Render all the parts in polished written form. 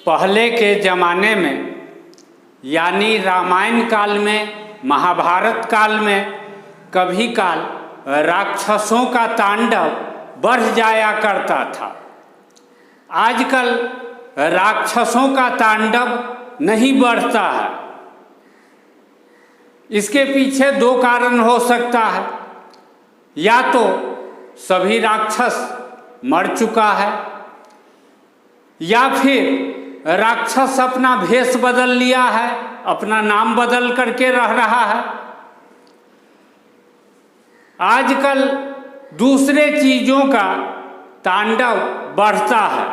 पहले के ज़माने में यानी रामायण काल में, महाभारत काल में कभी काल राक्षसों का तांडव बढ़ जाया करता था। आजकल राक्षसों का तांडव नहीं बढ़ता है। इसके पीछे दो कारण हो सकता है। या तो सभी राक्षस मर चुका है, या फिर राक्षस अपना भेष बदल लिया है, अपना नाम बदल करके रह रहा है। आजकल दूसरे चीज़ों का तांडव बढ़ता है।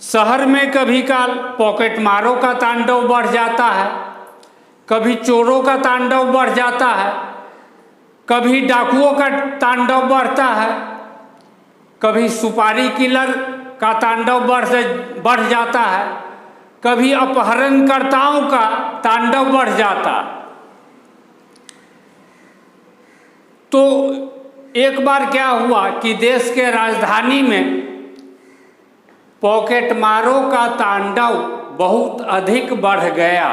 शहर में कभी काल पॉकेट मारों का तांडव बढ़ जाता है, कभी चोरों का तांडव बढ़ जाता है, कभी डाकुओं का तांडव बढ़ता है, कभी सुपारी किलर का तांडव बढ़ जाता है, कभी अपहरणकर्ताओं का तांडव बढ़ जाता है। तो एक बार क्या हुआ कि देश के राजधानी में पॉकेट मारों का तांडव बहुत अधिक बढ़ गया।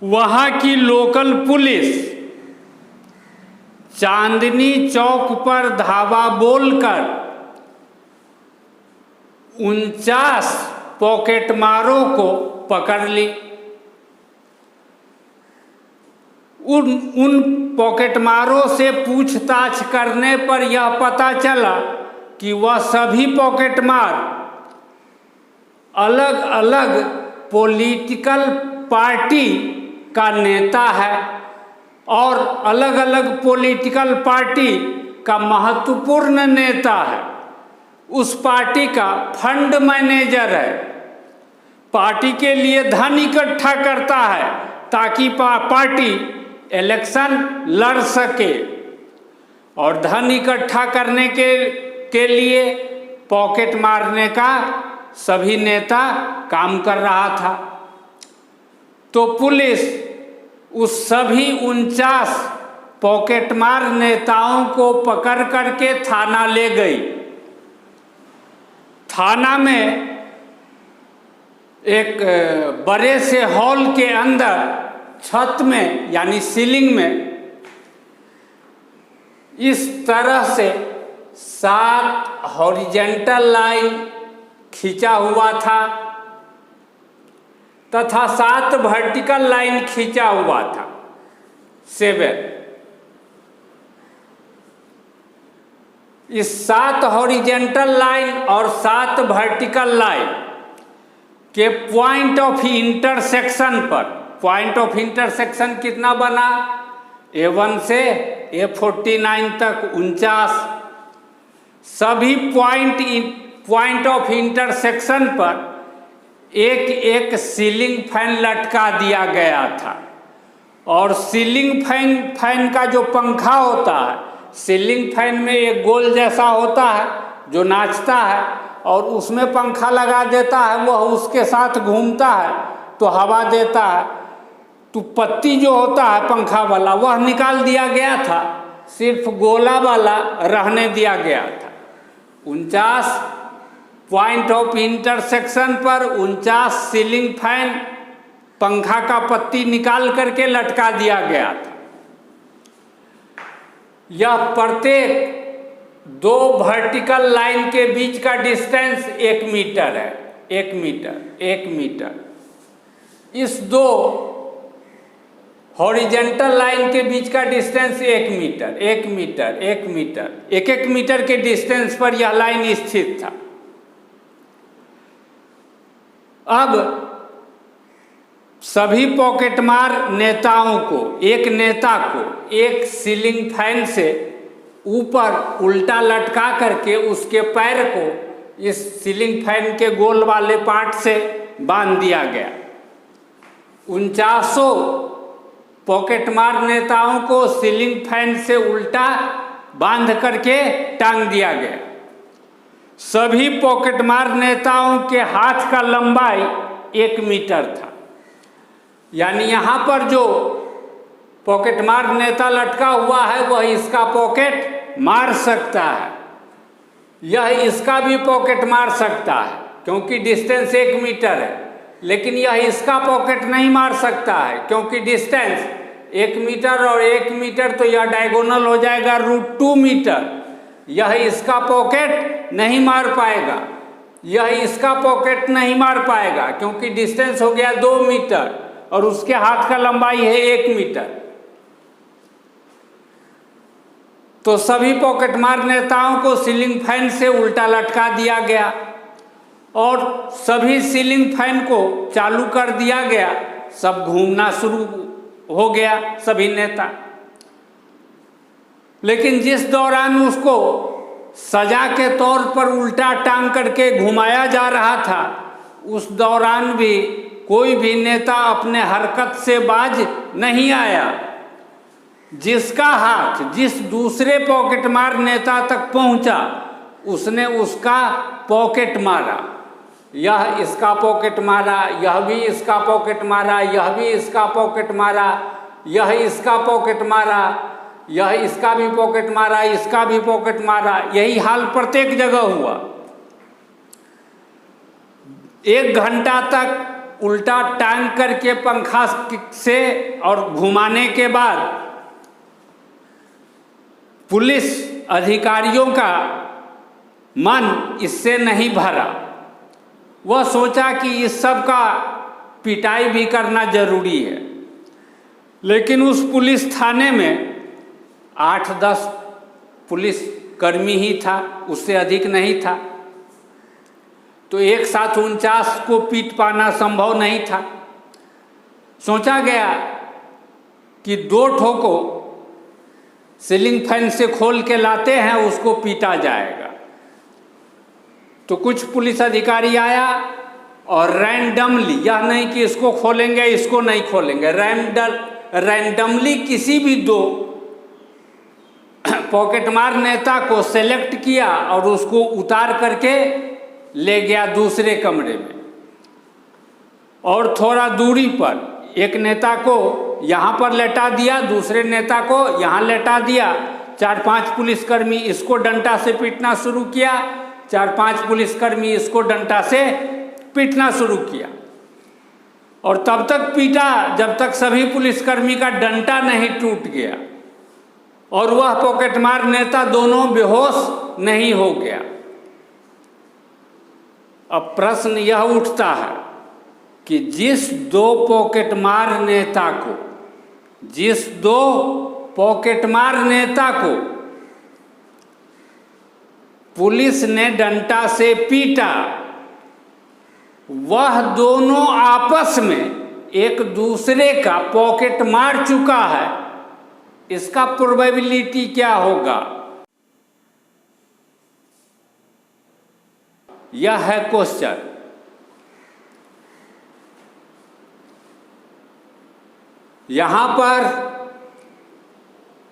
वहाँ की लोकल पुलिस चांदनी चौक पर धावा बोलकर 49 पॉकेट मारों को पकड़ ली। उन पॉकेट मारों से पूछताछ करने पर यह पता चला कि वह सभी पॉकेट मार अलग अलग पॉलिटिकल पार्टी का नेता है और अलग अलग पॉलिटिकल पार्टी का महत्वपूर्ण नेता है। उस पार्टी का फंड मैनेजर है, पार्टी के लिए धन इकट्ठा करता है ताकि पार्टी इलेक्शन लड़ सके। और धन इकट्ठा करने के लिए पॉकेट मारने का सभी नेता काम कर रहा था। तो पुलिस उस सभी 49 पॉकेट मार नेताओं को पकड़ करके थाना ले गई। थाना में एक बड़े से हॉल के अंदर छत में यानी सीलिंग में इस तरह से 7 हॉरिजेंटल लाइन खींचा हुआ था तथा 7 वर्टिकल लाइन खींचा हुआ था। 7 इस 7 हॉरिजेंटल लाइन और 7 वर्टिकल लाइन के पॉइंट ऑफ इंटरसेक्शन पर, पॉइंट ऑफ इंटरसेक्शन कितना बना, A1 से A49 तक 49, सभी पॉइंट ऑफ इंटरसेक्शन पर एक एक सीलिंग फैन लटका दिया गया था। और सीलिंग फैन का जो पंखा होता है, सीलिंग फैन में एक गोल जैसा होता है जो नाचता है और उसमें पंखा लगा देता है, वह उसके साथ घूमता है तो हवा देता है। तो पत्ती जो होता है पंखा वाला वह निकाल दिया गया था, सिर्फ गोला वाला रहने दिया गया था। 49 पॉइंट ऑफ इंटरसेक्शन पर 49 सीलिंग फैन पंखा का पत्ती निकाल करके लटका दिया गया था। यह प्रत्येक 2 वर्टिकल लाइन के बीच का डिस्टेंस 1 मीटर है। 1 मीटर। इस 2 हॉरिजेंटल लाइन के बीच का डिस्टेंस 1 मीटर। 1 मीटर के डिस्टेंस पर यह लाइन स्थित था। अब सभी पॉकेटमार नेताओं को, एक नेता को एक सीलिंग फैन से ऊपर उल्टा लटका करके उसके पैर को इस सीलिंग फैन के गोल वाले पार्ट से बांध दिया गया। 49 पॉकेटमार नेताओं को सीलिंग फैन से उल्टा बांध करके टांग दिया गया। सभी पॉकेटमार नेताओं के हाथ का लंबाई 1 मीटर था। यानी यहाँ पर जो पॉकेटमार नेता लटका हुआ है वह इसका पॉकेट मार सकता है, यह इसका भी पॉकेट मार सकता है। क्योंकि डिस्टेंस 1 मीटर है, लेकिन यह इसका पॉकेट नहीं मार सकता है क्योंकि डिस्टेंस 1 मीटर और 1 मीटर तो यह डायगोनल हो जाएगा √2 मीटर। यह इसका पॉकेट नहीं मार पाएगा, यह इसका पॉकेट नहीं मार पाएगा क्योंकि डिस्टेंस हो गया 2 मीटर और उसके हाथ का लंबाई है 1 मीटर। तो सभी पॉकेट मार नेताओं को सीलिंग फैन से उल्टा लटका दिया गया और सभी सीलिंग फैन को चालू कर दिया गया। सब घूमना शुरू हो गया सभी नेता। लेकिन जिस दौरान उसको सजा के तौर पर उल्टा टांग करके घुमाया जा रहा था, उस दौरान भी कोई भी नेता अपने हरकत से बाज नहीं आया। जिसका हाथ जिस दूसरे पॉकेट मार नेता तक पहुंचा, उसने उसका पॉकेट मारा। यह इसका पॉकेट मारा, यह भी इसका पॉकेट मारा, यह भी इसका पॉकेट मारा, यह इसका पॉकेट मारा, यह इसका भी पॉकेट मारा, इसका भी पॉकेट मारा। यही हाल प्रत्येक जगह हुआ। 1 घंटा तक उल्टा टांग करके पंखा से और घुमाने के बाद पुलिस अधिकारियों का मन इससे नहीं भरा। वह सोचा कि इस सब का पिटाई भी करना जरूरी है, लेकिन उस पुलिस थाने में 8-10 पुलिस कर्मी ही था, उससे अधिक नहीं था। तो एक साथ 49 को पीट पाना संभव नहीं था। सोचा गया कि 2 ठो को सीलिंग फैन से खोल के लाते हैं, उसको पीटा जाएगा। तो कुछ पुलिस अधिकारी आया और रैंडमली, यह नहीं कि इसको खोलेंगे इसको नहीं खोलेंगे, रैंडमली किसी भी 2 पॉकेट मार नेता को सेलेक्ट किया और उसको उतार करके ले गया दूसरे कमरे में। और थोड़ा दूरी पर एक नेता को यहाँ पर लेटा दिया, दूसरे नेता को यहाँ लेटा दिया। 4-5 पुलिसकर्मी इसको डंडा से पीटना शुरू किया, 4-5 पुलिसकर्मी इसको डंडा से पीटना शुरू किया। और तब तक पीटा जब तक सभी पुलिसकर्मी का डंडा नहीं टूट गया और वह पॉकेट मार नेता दोनों बेहोश नहीं हो गया। अब प्रश्न यह उठता है कि जिस 2 पॉकेट मार नेता को पुलिस ने डंडा से पीटा, वह दोनों आपस में एक दूसरे का पॉकेट मार चुका है। इसका प्रोबेबिलिटी क्या होगा? यह है क्वेश्चन। यहां पर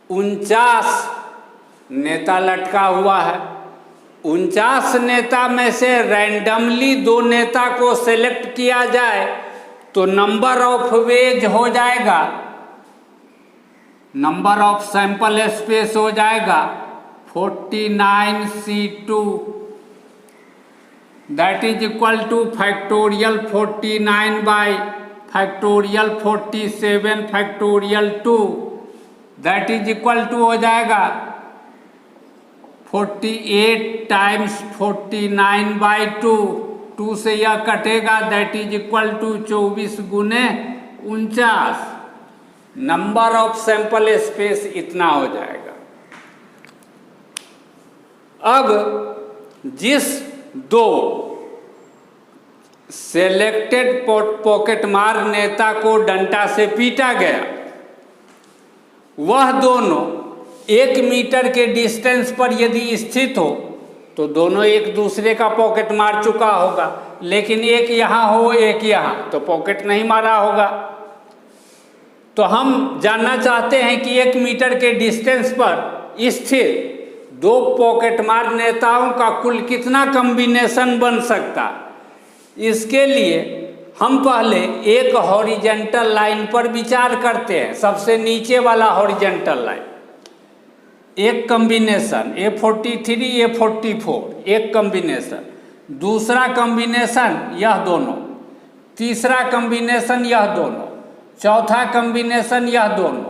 49 नेता लटका हुआ है। 49 नेता में से रैंडमली 2 नेता को सेलेक्ट किया जाए तो नंबर ऑफ वेज हो जाएगा, नंबर ऑफ सैंपल स्पेस हो जाएगा 49C2, that is equal to factorial 49 by factorial 47 factorial 2, that is equal to हो जाएगा 48 टाइम्स 49 बाई 2, 2 से यह कटेगा, दैट इज इक्वल टू 24 गुने 49। नंबर ऑफ सैंपल स्पेस इतना हो जाएगा। अब जिस 2 सेलेक्टेड पॉकेट मार नेता को डंडा से पीटा गया, वह दोनों 1 मीटर के डिस्टेंस पर यदि स्थित हो तो दोनों एक दूसरे का पॉकेट मार चुका होगा। लेकिन एक यहाँ हो एक यहाँ, तो पॉकेट नहीं मारा होगा। तो हम जानना चाहते हैं कि 1 मीटर के डिस्टेंस पर स्थित 2 पॉकेट मार नेताओं का कुल कितना कॉम्बिनेशन बन सकता। इसके लिए हम पहले एक हॉरिजेंटल लाइन पर विचार करते हैं। सबसे नीचे वाला हॉरिजेंटल लाइन, एक कॉम्बिनेशन A43 A44, एक कॉम्बिनेशन दूसरा कॉम्बिनेशन यह दोनों, तीसरा कॉम्बिनेशन यह दोनों, चौथा कॉम्बिनेशन यह दोनों,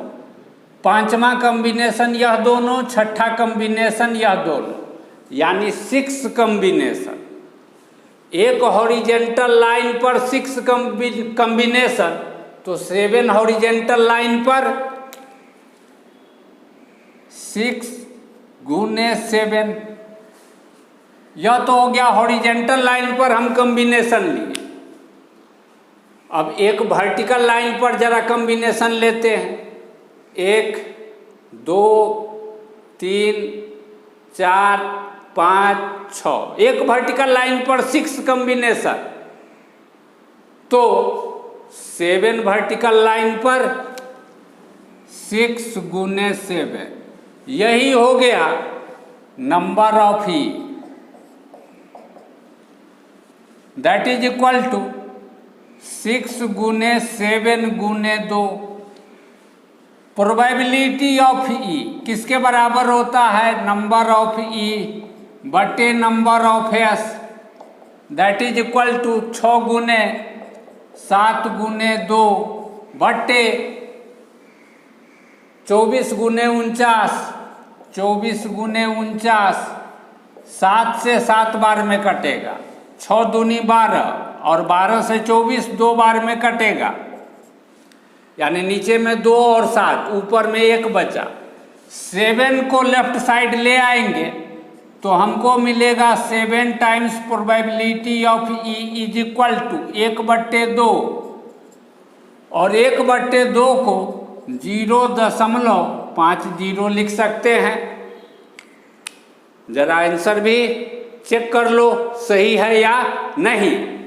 पांचवा कॉम्बिनेशन यह दोनों, छठा कॉम्बिनेशन यह दोनों, यानी 6 कॉम्बिनेशन। एक हॉरिजेंटल लाइन पर 6 कॉम्बिनेशन, तो 7 हॉरिजेंटल लाइन पर 6 गुने 7। यह तो हो गया हॉरिजेंटल लाइन पर हम कॉम्बिनेशन लिए। अब एक वर्टिकल लाइन पर जरा कॉम्बिनेशन लेते हैं। 1 2 3 4 5 6, एक वर्टिकल लाइन पर 6 कॉम्बिनेशन, तो 7 वर्टिकल लाइन पर 6 गुने 7, यही हो गया number of E, that is equal to 6 गुने 7 गुने 2। प्रोबेबिलिटी ऑफ ई किसके बराबर होता है? नंबर ऑफ ई बटे number of S, that is equal to 6 गुने 7 गुने 2 बटे 24 गुने 49, 24 गुने 49, 7 से 7 बार में कटेगा, 6 दूनी 12 और 12 से 24 2 बार में कटेगा, यानी नीचे में 2 और 7, ऊपर में 1 बचा। 7 को लेफ्ट साइड ले आएंगे तो हमको मिलेगा 7 times probability of E is equal to 1/2, और 1/2 को 0.50 लिख सकते हैं। जरा आंसर भी चेक कर लो सही है या नहीं।